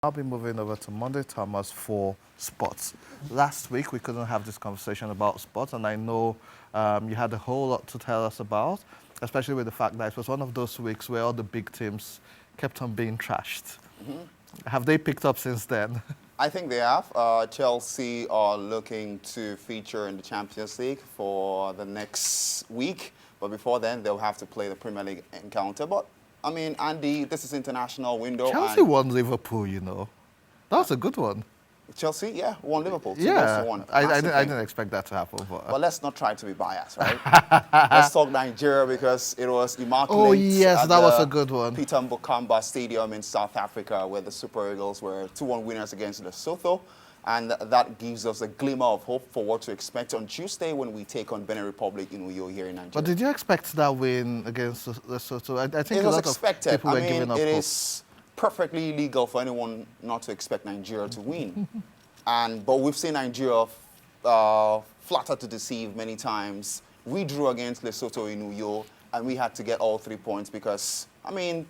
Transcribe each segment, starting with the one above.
I'll be moving over to Monday Thomas for sports. Last week we couldn't have this conversation about sports, and I know you had a whole lot to tell us about, especially with the fact that it was one of those weeks where all the big teams kept on being trashed. Have they picked up since then? I think they have. Chelsea are looking to feature in the Champions League for the next week. But before then, they'll have to play the Premier League encounter. But, I mean, Andy, this is international window. Chelsea won Liverpool, you know. That was a good one. Chelsea, yeah, won Liverpool. 2 Yeah, to 1. I didn't expect that to happen. But let's not try to be biased, right? Let's talk Nigeria because it was immaculate. Oh, yes, that was a good one. Peter Mbokamba Stadium in South Africa, where the Super Eagles were 2-1 winners against Lesotho. And that gives us a glimmer of hope for what to expect on Tuesday when we take on Benin Republic in Uyo here in Nigeria. But did you expect that win against Lesotho? I think it was expected. People were giving up it hope. is perfectly legal for anyone not to expect Nigeria to win. But we've seen Nigeria flatter to deceive many times. We drew against Lesotho in Uyo, and we had to get all 3 points because, I mean,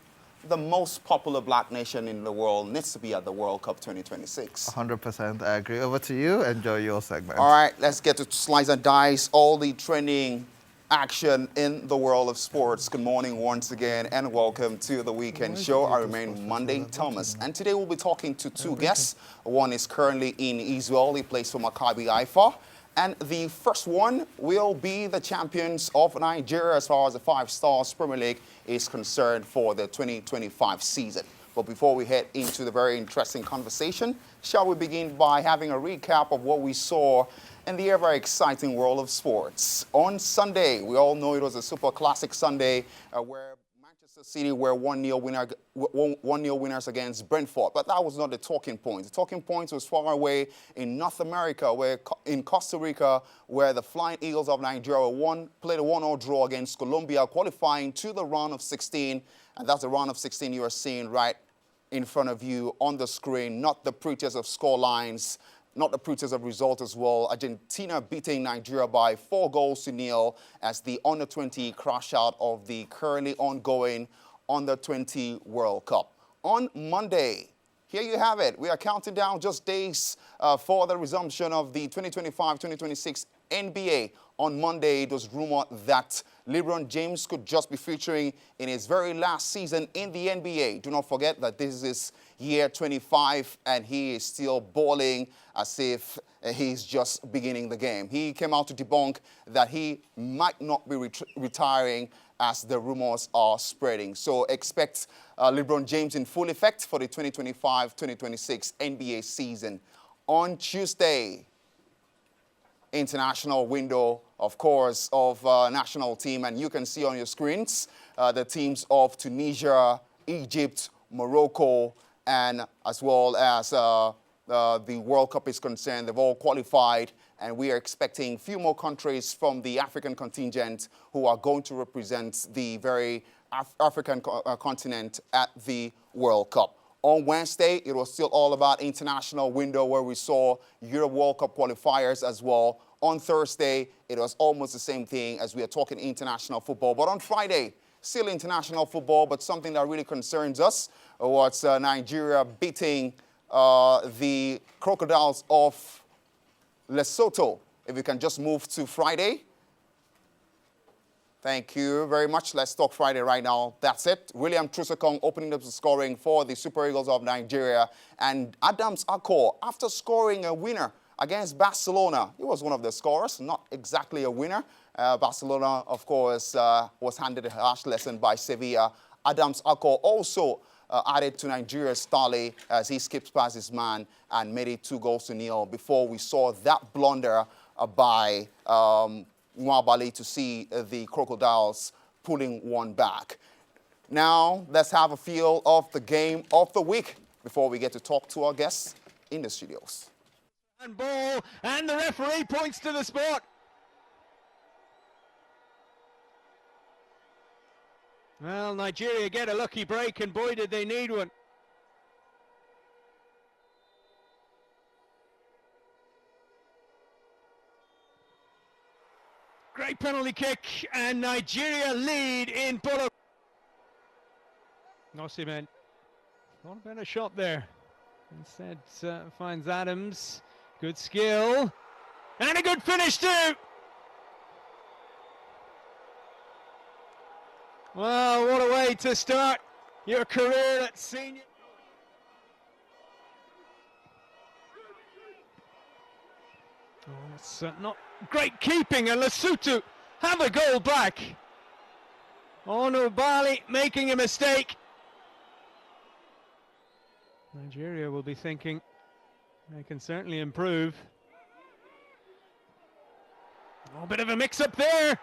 the most popular black nation in the world needs to be at the World Cup 2026. 100%, I agree. Over to you. Enjoy your segment. All right, let's get to slice and dice all the trending action in the world of sports. Good morning once again, and welcome to the weekend show. I remain Monday Thomas, and today we'll be talking to two guests. One is currently in Israel. He plays for Maccabi Haifa. And the first one will be the champions of Nigeria as far as the Five Stars Premier League is concerned for the 2025 season. But before we head into the very interesting conversation, shall we begin by having a recap of what we saw in the ever-exciting world of sports. On Sunday, we all know it was a super classic Sunday where Manchester City were 1-0 winners against Brentford, but that was not the talking point. The talking point was far away in North America, where in Costa Rica, where the Flying Eagles of Nigeria played a 1-0 draw against Colombia, qualifying to the round of 16, and that's the round of 16 you are seeing right in front of you on the screen, not the prettiest of score lines, not the prettiest of result as well. Argentina beating Nigeria by 4-0 as the under-20 crash out of the currently ongoing under-20 World Cup. On Monday, here you have it. We are counting down just days for the resumption of the 2025-2026 NBA. On Monday, it was rumored that LeBron James could just be featuring in his very last season in the NBA. Do not forget that this is his year 25, and he is still balling as if he's just beginning the game. He came out to debunk that he might not be retiring as the rumors are spreading. So expect LeBron James in full effect for the 2025-2026 NBA season. On Tuesday, international window, of course, of national team. And you can see on your screens the teams of Tunisia, Egypt, Morocco, and as well as the World Cup is concerned. They've all qualified, and we are expecting a few more countries from the African contingent who are going to represent the very African continent at the World Cup. On Wednesday, it was still all about international window where we saw Europe World Cup qualifiers as well. On Thursday, it was almost the same thing as we are talking international football. But on Friday, still international football, but something that really concerns us was Nigeria beating the Crocodiles of Lesotho. If we can just move to Friday. Thank you very much. Let's talk Friday right now. That's it. William Trusakong opening up the scoring for the Super Eagles of Nigeria. And Adams Akor, after scoring a winner against Barcelona, he was one of the scorers, not exactly a winner. Barcelona, of course, was handed a harsh lesson by Sevilla. Adams Akor also added to Nigeria's tally as he skips past his man and made it 2-0 before we saw that blunder by Nwabali to see the Crocodiles pulling one back. Now, let's have a feel of the game of the week before we get to talk to our guests in the studios. And ball, and the referee points to the spot. Well, Nigeria get a lucky break, and boy did they need one. Great penalty kick, and Nigeria lead in Bolo. Nosimen, not a better shot there. Instead, finds Adams. Good skill. And a good finish too! Well, what a way to start your career at senior. Oh, it's not great keeping, and Lesotho have a goal back. Oh no, Bali making a mistake. Nigeria will be thinking they can certainly improve. Oh, a bit of a mix-up there,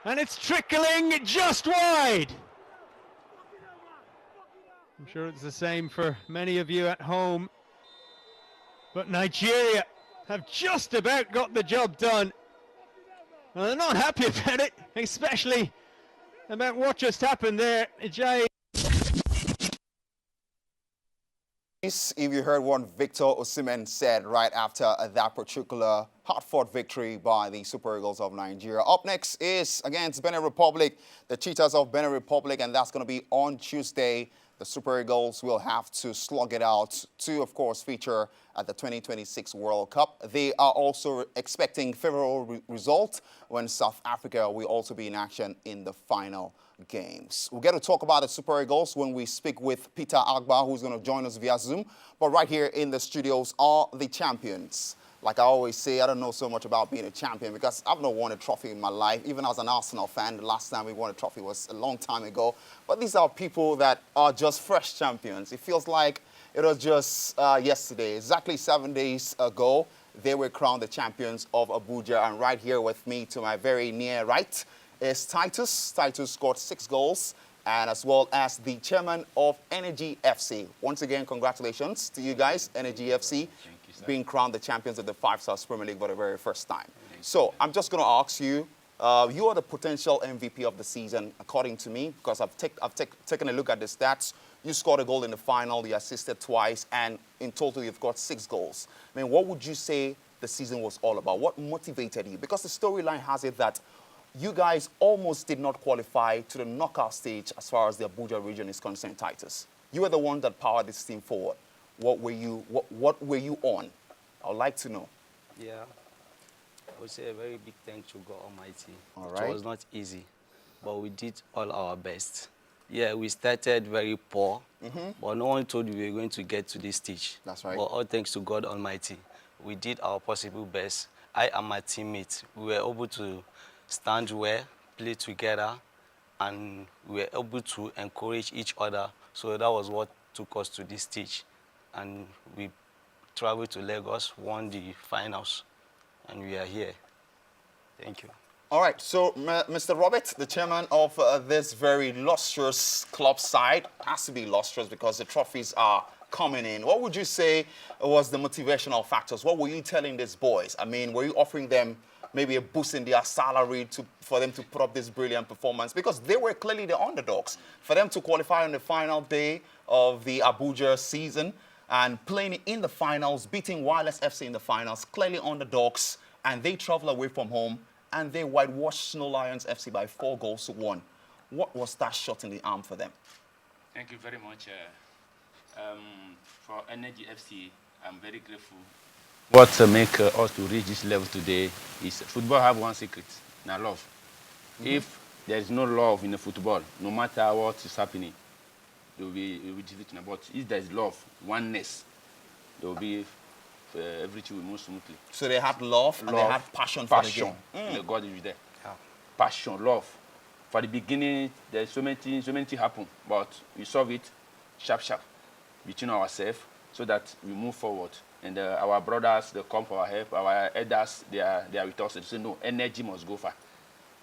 and it's trickling just wide. I'm sure it's the same for many of you at home, but Nigeria have just about got the job done. Well, they're not happy about it, especially about what just happened there. Ajayi. If you heard what Victor Osimhen said right after that particular hard-fought victory by the Super Eagles of Nigeria. Up next is against Benin Republic, the Cheetahs of Benin Republic, and that's going to be on Tuesday. The Super Eagles will have to slug it out to, of course, feature at the 2026 World Cup. They are also expecting favorable result when South Africa will also be in action in the final games. We'll get to talk about the Super Eagles when we speak with Peter Agba, who's going to join us via Zoom. But right here in the studios are the champions. Like I always say, I don't know so much about being a champion because I've not won a trophy in my life. Even as an Arsenal fan, the last time we won a trophy was a long time ago. But these are people that are just fresh champions. It feels like it was just yesterday, exactly 7 days ago, they were crowned the champions of Abuja. And right here with me to my very near right is Titus. Titus scored 6 goals, and as well as the chairman of Energy FC. Once again, congratulations to you guys, Energy FC, being crowned the champions of the 5 Stars Premier League for the very first time. So I'm just going to ask you, you are the potential MVP of the season, according to me, because I've taken a look at the stats. You scored a goal in the final, you assisted twice, and in total you've got 6 goals. I mean, what would you say the season was all about? What motivated you? Because the storyline has it that you guys almost did not qualify to the knockout stage as far as the Abuja region is concerned, Titus. You were the one that powered this team forward. What were you on? I would like to know. Yeah, I would say a very big thank to God Almighty. All right. It was not easy, but we did all our best. Yeah, we started very poor, but no one told we were going to get to this stage. That's right. But all thanks to God Almighty, we did our possible best. I and my teammates, we were able to stand well, play together, and we were able to encourage each other. So that was what took us to this stage. And we traveled to Lagos, won the finals, and we are here. Thank you. All right, so Mr. Robert, the chairman of this very lustrous club side, has to be lustrous because the trophies are coming in. What would you say was the motivational factors? What were you telling these boys? I mean, were you offering them maybe a boost in their salary for them to put up this brilliant performance? Because they were clearly the underdogs. For them to qualify on the final day of the Abuja season and playing in the finals, beating Wireless FC in the finals, clearly underdogs, and they travel away from home, and they whitewashed Snow Lions FC by 4 goals to 1. What was that shot in the arm for them? Thank you very much. For Energy FC, I'm very grateful. What make us to reach this level today is football have one secret, now love. If there is no love in the football, no matter what is happening, there will be defeating. But if there is love, oneness, there will be everything will move smoothly. So they had love and they had passion for the game. God is there. Yeah. Passion, love. For the beginning, there's so many things happen, but we solve it sharp between ourselves so that we move forward. And our brothers, they come for our help. Our elders, they are with us. They say, no, energy must go far.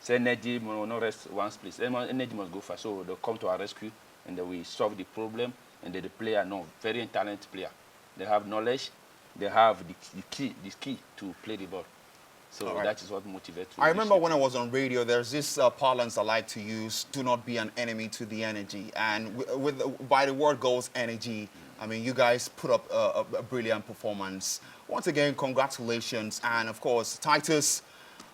So energy will not rest one place. Energy must go far. So they come to our rescue, and then we solve the problem. And the player, no, very talented player. They have knowledge. They have the key to play the ball. So that is what motivates. I remember when I was on radio, there's this parlance I like to use: do not be an enemy to the energy. And by the word goes energy. I mean, you guys put up a brilliant performance. Once again, congratulations. And of course, Titus,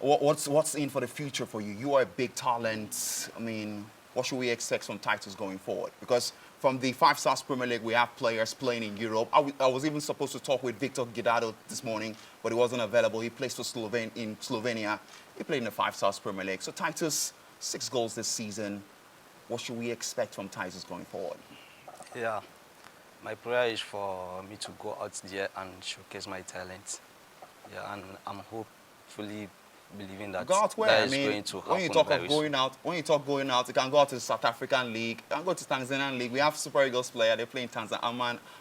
what's in for the future for you? You are a big talent. I mean, what should we expect from Titus going forward? Because from the Five Stars Premier League, we have players playing in Europe. I was even supposed to talk with Victor Guidado this morning, but he wasn't available. He plays for Slovenia. He played in the Five Stars Premier League. So Titus, 6 goals this season. What should we expect from Titus going forward? Yeah, my prayer is for me to go out there and showcase my talent. Yeah, and I'm hopefully believing that Go out where? that is I mean, going to happen when you talk of very going soon. out, you can go out to the South African League, you can go to Tanzanian League. We have Super Eagles player. They play in Tanzania.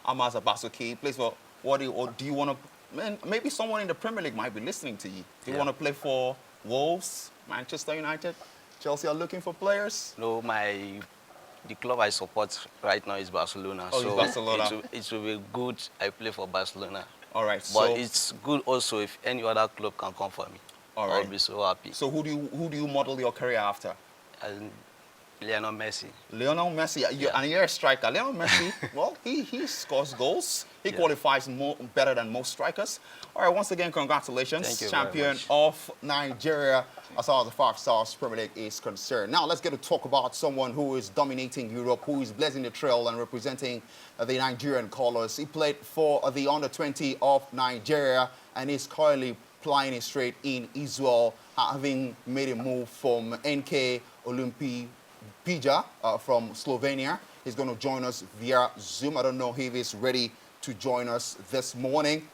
Amaz Abasuki. He plays for what? Or do you want to? Man, maybe someone in the Premier League might be listening to you. Do you Yeah. want to play for Wolves, Manchester United, Chelsea? Are looking for players. No, the club I support right now is Barcelona. Oh, it's so Barcelona. It will be good I play for Barcelona. All right. But So, it's good also if any other club can come for me. All I'll right. be so happy. so who do you model your career after? And Lionel Messi. Lionel Messi, and you're a striker. Lionel Messi, well, he scores goals. He qualifies better than most strikers. All right, once again, congratulations. Thank you Champion very much. of Nigeria as far as the Five Stars Premier League is concerned. Now, let's get to talk about someone who is dominating Europe, who is blazing the trail and representing the Nigerian colors. He played for the under-20 of Nigeria and is currently plying his trade in Israel, having made a move from NK Olympi Pija from Slovenia. He's going to join us via Zoom. I don't know if he's ready to join us this morning.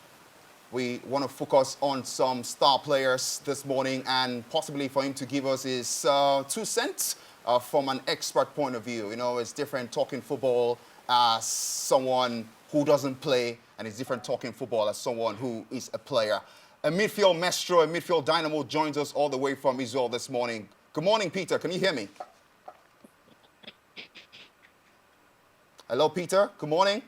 We want to focus on some star players this morning and possibly for him to give us his 2 cents from an expert point of view. You know, it's different talking football as someone who doesn't play, and it's different talking football as someone who is a player. A midfield maestro, a midfield dynamo joins us all the way from Israel this morning. Good morning, Peter. Can you hear me? Hello, Peter. Good morning.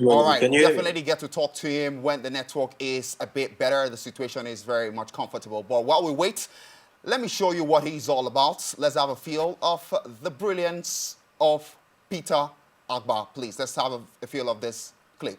All right, we'll definitely get to talk to him when the network is a bit better. The situation is very much comfortable. But while we wait, let me show you what he's all about. Let's have a feel of the brilliance of Peter Agba. Please, let's have a feel of this clip.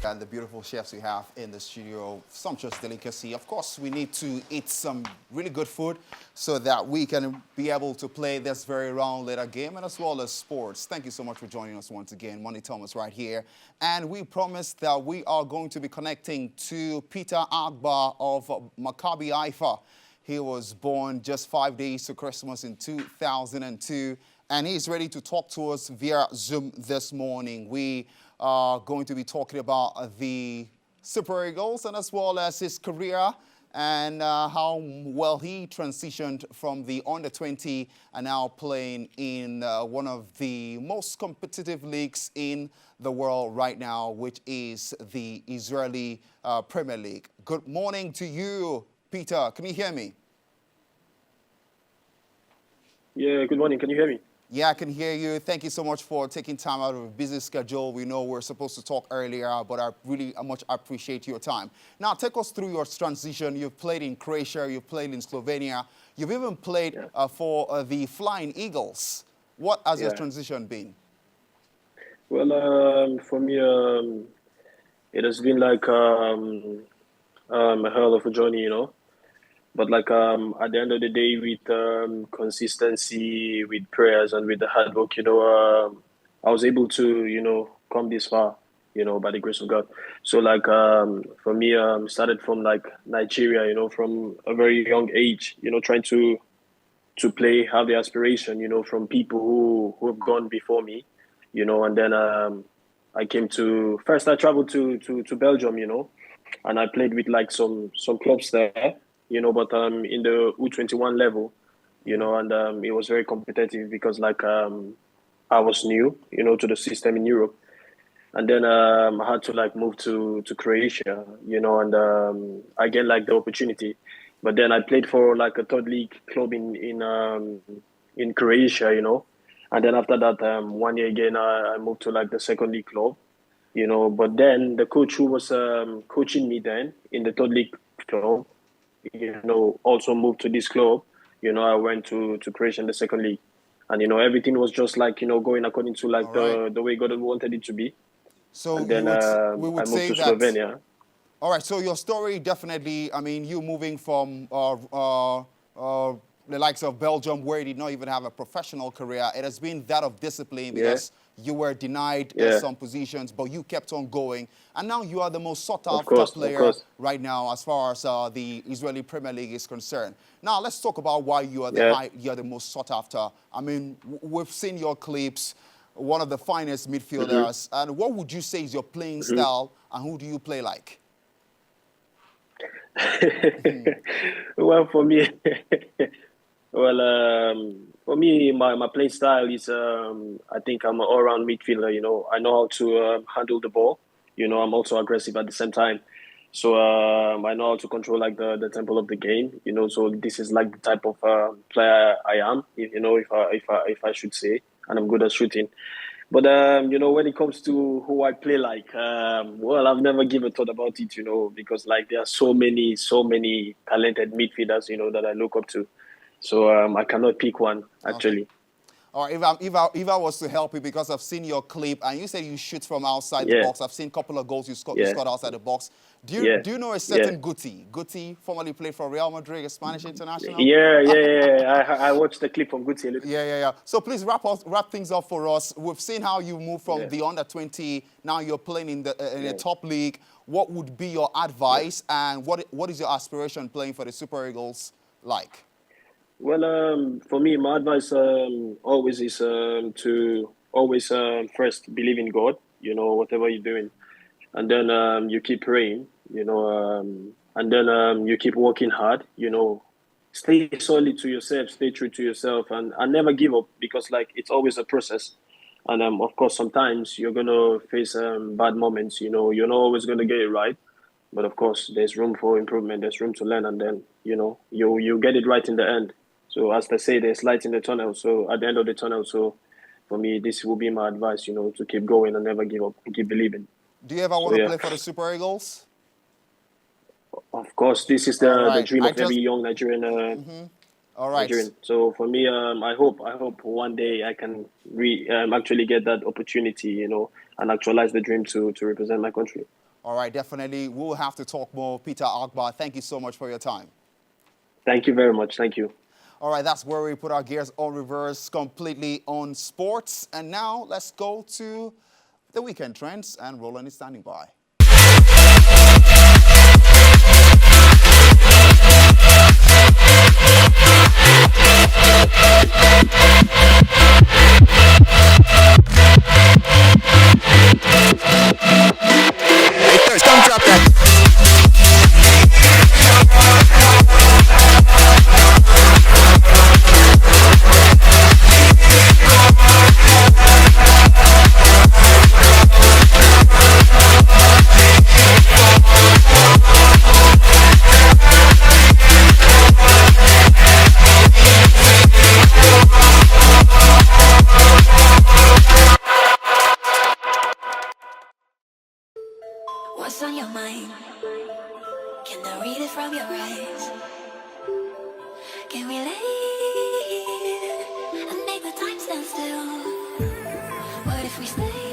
And the beautiful chefs we have in the studio, sumptuous delicacy. Of course, we need to eat some really good food so that we can be able to play this very round later game and as well as sports. Thank you so much for joining us once again. Money Thomas right here. And we promised that we are going to be connecting to Peter Agba of Maccabi Haifa. He was born just 5 days to Christmas in 2002. And he's ready to talk to us via Zoom this morning. We are going to be talking about the Super Eagles and as well as his career and how well he transitioned from the under-20 and now playing in one of the most competitive leagues in the world right now, which is the Israeli Premier League. Good morning to you, Peter. Can you hear me? Yeah, good morning. Can you hear me? Yeah, I can hear you. Thank you so much for taking time out of a busy schedule. We know we're supposed to talk earlier, but I really much appreciate your time. Now, take us through your transition. You've played in Croatia, you've played in Slovenia, you've even played for the Flying Eagles. What has your transition been? Well, for me, it has been like a hell of a journey, you know. But like at the end of the day, with consistency, with prayers, and with the hard work, you know, I was able to, you know, come this far, you know, by the grace of God. So like for me, started from like Nigeria, you know, from a very young age, you know, trying to play, have the aspiration, you know, from people who have gone before me, you know, and then I came to first I traveled to Belgium, you know, and I played with like some clubs there, you know, but in the U21 level, you know, and it was very competitive because like I was new, you know, to the system in Europe, and then I had to like move to Croatia, you know, and I get like the opportunity, but then I played for like a third league club in Croatia, you know, and then after that 1 year again I moved to like the second league club, you know, but then the coach who was coaching me then in the third league club, you know, also moved to this club. You know, I went to Croatia in the second league, and you know everything was just like, you know, going according to like the way God wanted it to be. So and then we would I moved say to that. Slovenia. All right. So your story definitely. I mean, you moving from the likes of Belgium, where you did not even have a professional career. It has been that of discipline because you were denied some positions, but you kept on going. And now you are the most sought-after player right now as far as the Israeli Premier League is concerned. Now, let's talk about why you are you're the most sought-after. I mean, we've seen your clips, one of the finest midfielders. And what would you say is your playing style, and who do you play like? Well, for me, for me, my playing style is, I think I'm an all-round midfielder, you know. I know how to handle the ball. You know, I'm also aggressive at the same time. So I know how to control like the tempo of the game, you know. So this is like the type of player I am, you know, if I should say, and I'm good at shooting. But you know, when it comes to who I play like, well, I've never given a thought about it, you know, because like there are so many talented midfielders, you know, that I look up to. So I cannot pick one actually. Okay. All right, if I was to help you, because I've seen your clip and you said you shoot from outside the box. I've seen a couple of goals you scored outside the box. Do you know a certain Guti? Guti formerly played for Real Madrid, a Spanish international. I watched the clip from Guti. Yeah. So please wrap things up for us. We've seen how you moved from the under-20. Now you're playing in the top league. What would be your advice, and what is your aspiration playing for the Super Eagles like? Well, for me, my advice always is to always first believe in God, you know, whatever you're doing. And then you keep praying, you know, and then you keep working hard, you know, stay solid to yourself, stay true to yourself, and never give up, because like it's always a process. And of course, sometimes you're going to face bad moments, you know, you're not always going to get it right. But of course, there's room for improvement, there's room to learn, and then, you know, you get it right in the end. So as they say, there's light in the tunnel. So at the end of the tunnel, so for me, this will be my advice, you know, to keep going and never give up, and keep believing. Do you ever want to play for the Super Eagles? Of course, this is the dream of every young Nigerian. All right. Nigerian. So for me, I hope one day I can actually get that opportunity, you know, and actualize the dream to represent my country. All right, definitely. We'll have to talk more. Peter Agba, thank you so much for your time. Thank you very much. Thank you. All right, that's where we put our gears on reverse, completely on sports. And now let's go to the weekend trends, and Roland is standing by. Hey, Thirst, come drop that. it from your eyes. Can we leave and make the time stand still? What if we stay?